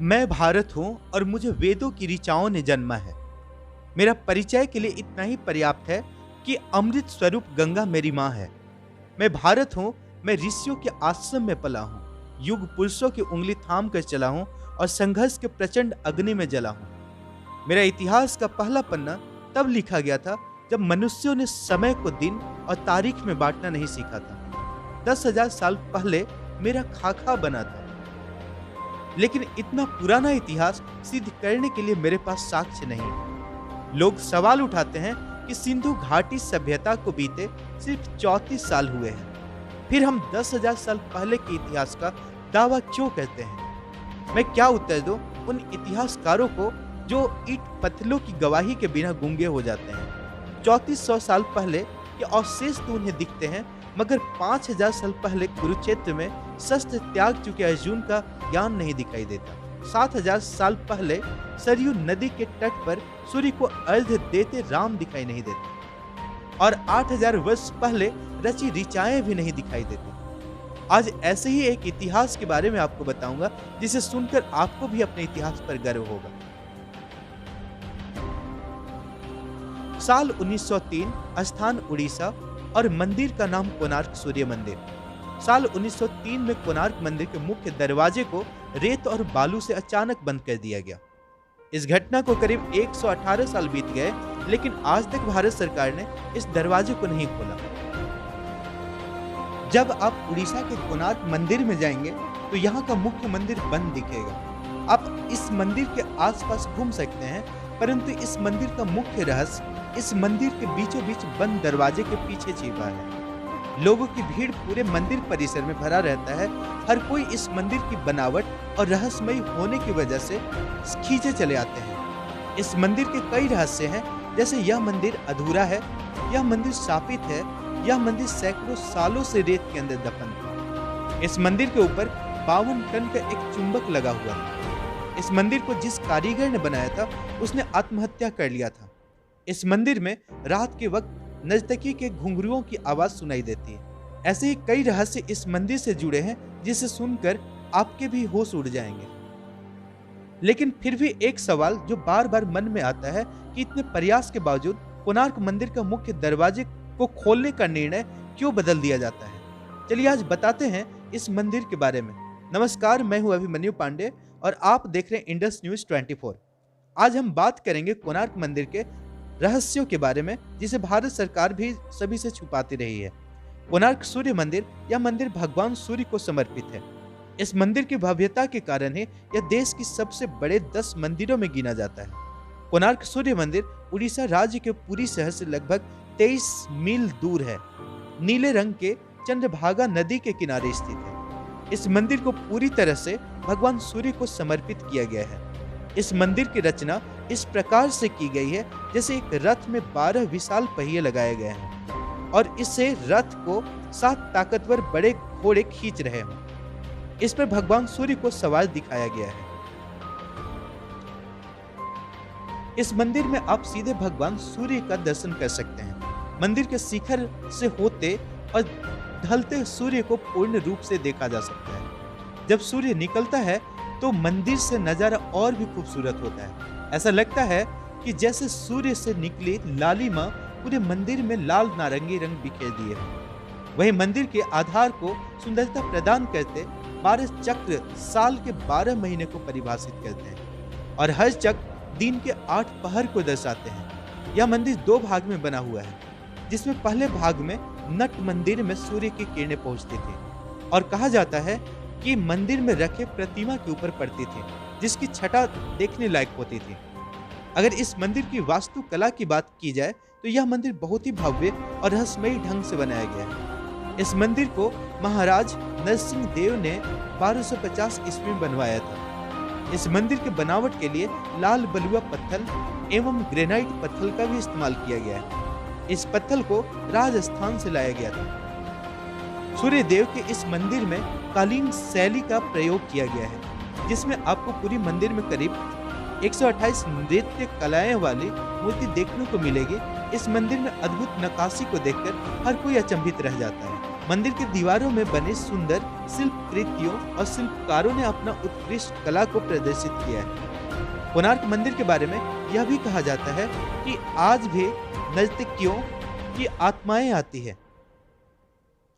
मैं भारत हूँ और मुझे वेदों की ऋचाओं ने जन्मा है। मेरा परिचय के लिए इतना ही पर्याप्त है कि अमृत स्वरूप गंगा मेरी माँ है। मैं भारत हूँ, मैं ऋषियों के आश्रम में पला हूँ, युग पुरुषों की उंगली थाम कर चला हूँ और संघर्ष के प्रचंड अग्नि में जला हूँ। मेरा इतिहास का पहला पन्ना तब लिखा गया था जब मनुष्यों ने समय को दिन और तारीख में बांटना नहीं सीखा था। 10,000 साल पहले मेरा खाका बना था, लेकिन इतना पुराना इतिहास सिद्ध करने के लिए मेरे पास साक्ष्य नहीं। लोग सवाल उठाते हैं कि सिंधु घाटी सभ्यता को बीते सिर्फ 34 साल हुए हैं, फिर हम 10,000 साल पहले के इतिहास का दावा क्यों कहते हैं? मैं क्या उत्तर दूं उन इतिहासकारों को जो ईंट पत्थरों की गवाही के बिना गूंगे हो जाते हैं। 3400 साल पहले के अवशेष तो उन्हें दिखते हैं, मगर 5,000 साल पहले कुरुक्षेत्र में शस्त्र त्याग चुके अर्जुन का ज्ञान नहीं दिखाई देता। 7,000 साल पहले सरयू नदी के तट पर सूर्य को अर्घ्य देते राम दिखाई नहीं देते, और 8,000 वर्ष पहले रची ऋचाएं भी नहीं दिखाई देती। आज ऐसे ही एक इतिहास के बारे में आपको बताऊंगा, जिसे सुनकर आपको भी अपने इतिहास पर गर्व होगा। साल 1903, स्थान उड़ीसा और मंदिर का नाम कोणार्क सूर्य मंदिर। साल 1903 में कोणार्क मंदिर के मुख्य दरवाजे को रेत और बालू से अचानक बंद कर दिया गया। इस घटना को करीब 118 साल बीत गए, लेकिन आज तक भारत सरकार ने इस दरवाजे को नहीं खोला। जब आप उड़ीसा के कोणार्क मंदिर में जाएंगे तो यहाँ का मुख्य मंदिर बंद दिखेगा। आप इस मंदिर के आसपास घूम सकते हैं, परंतु इस मंदिर का मुख्य रहस्य इस मंदिर के बीचों बीच बंद दरवाजे के पीछे छिपा है। लोगों की भीड़ पूरे मंदिर परिसर में भरा रहता है। हर कोई इस मंदिर की बनावट और रहस्यमयी होने की वजह से खींचे चले आते हैं। इस मंदिर के कई रहस्य हैं, जैसे यह मंदिर अधूरा है, यह मंदिर शापित है, यह मंदिर सैकड़ों सालों से रेत के अंदर दफन था। इस मंदिर के ऊपर 52 टन का एक चुंबक लगा हुआ था। इस मंदिर को जिस कारीगर ने बनाया था उसने आत्महत्या कर लिया था। इस मंदिर में रात के वक्त नर्तकी के घुंघरुओं की आवाज सुनाई देती है। ऐसे ही कई रहस्य इस मंदिर से जुड़े हैं, जिसे सुनकर आपके भी होश उड़ जाएंगे। लेकिन फिर भी एक सवाल जो बार बार मन में आता है कि इतने प्रयास के बावजूद कोणार्क मंदिर का मुख्य दरवाजे को खोलने का निर्णय क्यों बदल दिया जाता है। चलिए आज बताते हैं इस मंदिर के बारे में। नमस्कार, मैं हूं अभिमन्यु पांडे और आप देख रहे हैं इंडस न्यूज 24। आज हम बात करेंगे कोणार्क मंदिर के रहस्यों के बारे में, जिसे भारत सरकार भी सभी से छुपाती रही है। कोणार्क सूर्य मंदिर, यह मंदिर भगवान सूर्य को समर्पित है। इस मंदिर की भव्यता के कारण ही यह देश की सबसे बड़े 10 मंदिरों में गिना जाता है। कोणार्क सूर्य मंदिर उड़ीसा राज्य के पुरी शहर से लगभग 23 मील दूर है। नीले रंग के चंद्रभागा नदी के किनारे स्थित है। इस मंदिर को पूरी तरह से भगवान सूर्य को समर्पित किया गया है। इस मंदिर की रचना इस प्रकार से की गई है जैसे एक रथ में 12 विशाल पहिए लगाए गए हैं और इससे रथ को 7 ताकतवर बड़े घोड़े खींच रहे हों। इस पर भगवान सूर्य को सवार दिखाया गया है। इस मंदिर में आप सीधे भगवान सूर्य का दर्शन कर सकते हैं। मंदिर के शिखर से होते और ढलते सूर्य को पूर्ण रूप से देखा जा सकता है। जब सूर्य निकलता है तो मंदिर से नजारा और भी खूबसूरत होता है। ऐसा लगता है कि जैसे सूर्य से निकली लालिमा पूरे मंदिर में लाल नारंगी रंग बिखेर दिए हैं। वही मंदिर के आधार को सुंदरता प्रदान करते 12 चक्र साल के 12 महीने को परिभाषित करते हैं और हर चक्र दिन के 8 पहर को दर्शाते हैं। यह मंदिर 2 भाग में बना हुआ है, जिसमें पहले भाग में नट मंदिर में सूर्य की किरणें पहुंचती थी और कहा जाता है कि मंदिर में रखे प्रतिमा के ऊपर पड़ती थी, जिसकी छटा देखने लायक होती थी। अगर इस मंदिर की वास्तुकला की बात की जाए तो यह मंदिर बहुत ही भव्य और रहस्यमयी ढंग से बनाया गया है। इस मंदिर को महाराज नरसिंह देव ने 1250 ईस्वी में बनवाया था। इस मंदिर के बनावट के लिए लाल बलुआ पत्थर एवं ग्रेनाइट पत्थर का भी इस्तेमाल किया गया है। इस पत्थर को राजस्थान से लाया गया था। सूर्य देव के इस मंदिर में कालीन शैली का प्रयोग किया गया है, जिसमें आपको पूरी मंदिर में करीब 128 नृत्य कलाएं वाली मूर्ति देखने को मिलेगी। इस मंदिर में अद्भुत नक्काशी को देखकर हर कोई अचंभित रह जाता है। मंदिर के दीवारों में बने सुंदर शिल्प कृतियों और शिल्पकारों ने अपना उत्कृष्ट कला को प्रदर्शित किया है। कोणार्क मंदिर के बारे में यह भी कहा जाता है कि आज भी नर्तकियों की आत्माएं आती है।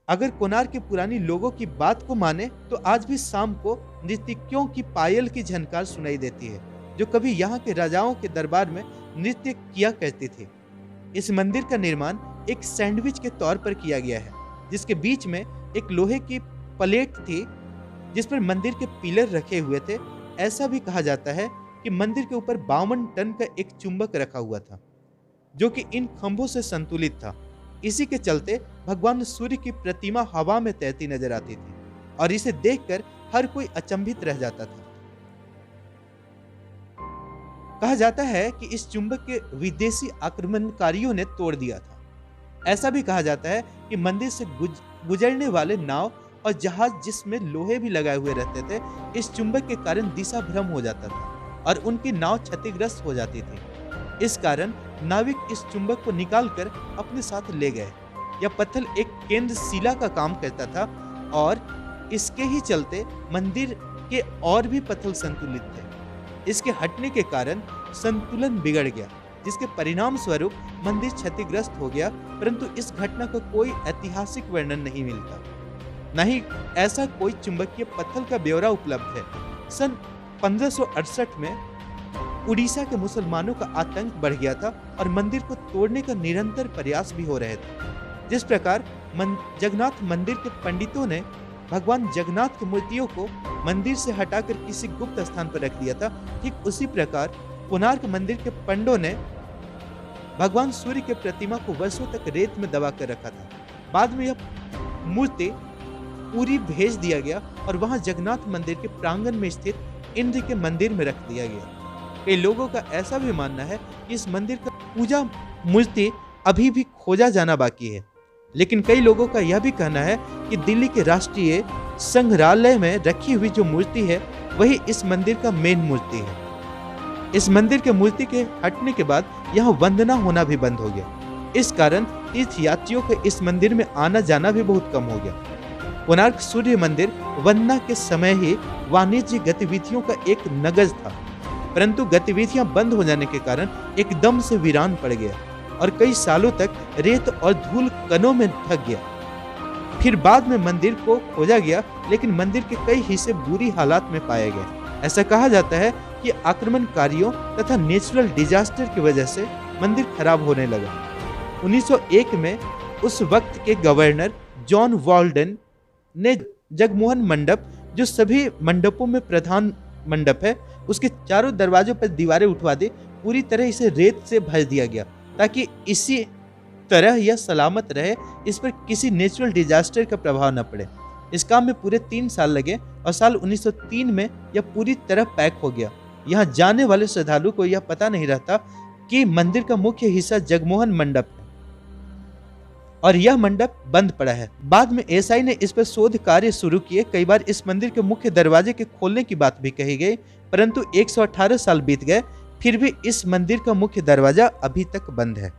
अगर कोणार्क के पुरानी लोगों की बात को माने तो आज भी शाम को नर्तकियों की पायल की झनकार सुनाई देती है, जो कभी यहाँ के राजाओं के दरबार में नृत्य किया करती थी। इस मंदिर का निर्माण एक सैंडविच के तौर पर किया गया है, जिसके बीच में एक लोहे की प्लेट थी जिस पर मंदिर के पिलर रखे हुए थे। ऐसा भी कहा जाता है कि मंदिर के ऊपर 52 टन का एक चुंबक रखा हुआ था, जो कि इन खंभों से संतुलित था। इसी के चलते भगवान सूर्य की प्रतिमा हवा में तैरती नजर आती थी और इसे देखकर हर कोई अचंभित रह जाता था। कहा जाता है कि इस चुंबक के विदेशी आक्रमणकारियों ने तोड़ दिया था। ऐसा भी कहा जाता है कि मंदिर से गुजरने वाले नाव और जहाज जिसमें लोहे भी लगाए हुए रहते थे, इस चुंबक के कारण दिशा भ्रम हो जाता था और उनकी नाव क्षतिग्रस्त हो जाती थी। इस कारण नाविक इस चुंबक को निकालकर अपने साथ ले गए। यह पत्थर एक केंद्र शिला का काम करता था और इसके ही चलते मंदिर के और भी पत्थर संतुलित थे। इसके हटने के कारण संतुलन बिगड़ गया, जिसके परिणाम स्वरूप मंदिर क्षतिग्रस्त हो गया। परंतु इस घटना का कोई ऐतिहासिक वर्णन नहीं मिलता, न ही ऐसा कोई चुंबकीय पत्थर का ब्यौरा उपलब्ध है। सन 1568 में उड़ीसा के मुसलमानों का आतंक बढ़ गया था और मंदिर को तोड़ने का निरंतर प्रयास भी हो रहे थे। जिस प्रकार जगन्नाथ मंदिर के पंडितों ने भगवान जगन्नाथ की मूर्तियों को मंदिर से हटाकर किसी गुप्त स्थान पर रख दिया था, ठीक उसी प्रकार कोणार्क मंदिर के पंडों ने भगवान सूर्य के प्रतिमा को वर्षों तक रेत में दबा कर रखा था। बाद में यह मूर्ति पूरी भेज दिया गया और वहां जगन्नाथ मंदिर के प्रांगण में स्थित इंद्र के मंदिर में रख दिया गया। कई लोगों का ऐसा भी मानना है कि इस मंदिर का पूजा मूर्ति अभी भी खोजा जाना बाकी है, लेकिन कई लोगों का यह भी कहना है कि दिल्ली के राष्ट्रीय संग्रहालय में रखी हुई जो मूर्ति है वही इस मंदिर का मेन मूर्ति है। इस मंदिर के मूर्ति के हटने के बाद यहाँ वंदना होना भी बंद हो गया। इस कारण तीर्थ यात्रियों का इस मंदिर में आना जाना भी बहुत कम हो गया। कोणार्क सूर्य मंदिर वंदना के समय ही वाणिज्य गतिविधियों का एक नगज था, परंतु गतिविधियां बंद हो जाने के कारण एकदम से वीरान पड़ गया और कई सालों तक रेत और धूल कणों में ढक गया। फिर बाद में मंदिर को खोजा गया, लेकिन मंदिर के कई हिस्से बुरी हालात में पाए गए। ऐसा कहा जाता है कि आक्रमणकारियों तथा नेचुरल डिजास्टर की वजह से मंदिर खराब होने लगा। 1901 में उस वक्त के गवर्नर जॉन वॉल्डन ने जगमोहन मंडप, जो सभी मंडपों में प्रधान मंडप है, उसके चारों दरवाजों पर दीवारें उठवा दी। पूरी तरह इसे रेत से भर दिया गया ताकि इसी तरह यह सलामत रहे, इस पर किसी नेचुरल डिजास्टर का प्रभाव न पड़े। इस काम में पूरे 3 साल लगे और साल 1903 में यह पूरी तरह पैक हो गया। यहाँ जाने वाले श्रद्धालु को यह पता नहीं रहता कि मंदिर का मुख्य हिस्सा जगमोहन मंडप है और यह मंडप बंद पड़ा है। बाद में एसआई ने इस पर शोध कार्य शुरू किए। कई बार इस मंदिर के मुख्य दरवाजे के खोलने की बात भी कही गई, परंतु 118 साल बीत गए, फिर भी इस मंदिर का मुख्य दरवाजा अभी तक बंद है।